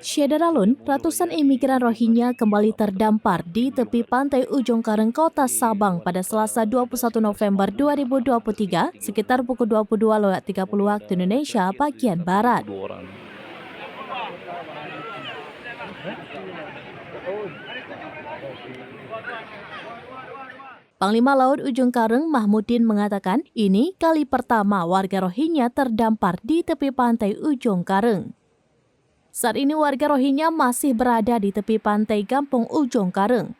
Syederalun, ratusan imigran Rohingya kembali terdampar di tepi pantai Ujung Kareng, Kota Sabang pada Selasa 21 November 2023 sekitar pukul 22.30 waktu Indonesia bagian Barat. Panglima Laut Ujung Kareng Mahmudin mengatakan ini kali pertama warga Rohingya terdampar di tepi pantai Ujung Kareng. Saat ini warga Rohingya masih berada di tepi pantai Kampung Ujung Kareng.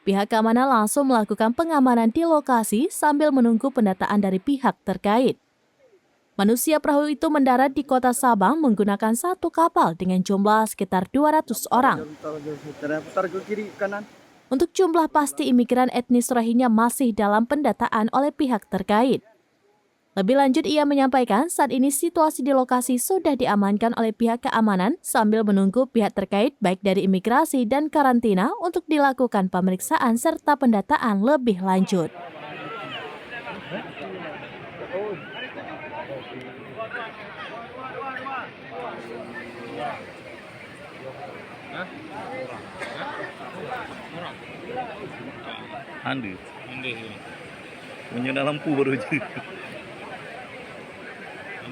Pihak keamanan langsung melakukan pengamanan di lokasi sambil menunggu pendataan dari pihak terkait. Manusia perahu itu mendarat di Kota Sabang menggunakan satu kapal dengan jumlah sekitar 200 orang. Untuk jumlah pasti imigran etnis Rohingya masih dalam pendataan oleh pihak terkait. Lebih lanjut, ia menyampaikan saat ini situasi di lokasi sudah diamankan oleh pihak keamanan sambil menunggu pihak terkait baik dari imigrasi dan karantina untuk dilakukan pemeriksaan serta pendataan lebih lanjut. Ande. Punya lampu baru aja.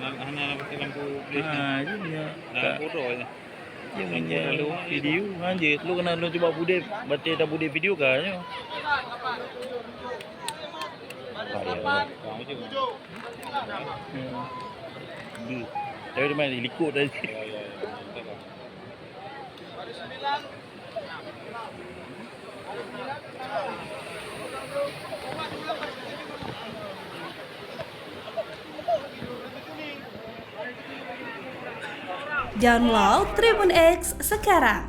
Hanya pakai lampu Iya. dalam foto ya. Dia punya video anjir. Lu kena lu coba bude, baca dah bude video kayaknya. Kamu juga. Tapi dia main ikut tadi. Download Tribun X sekarang,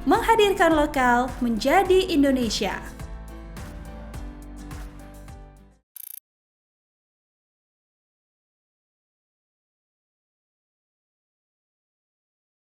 menghadirkan lokal menjadi Indonesia.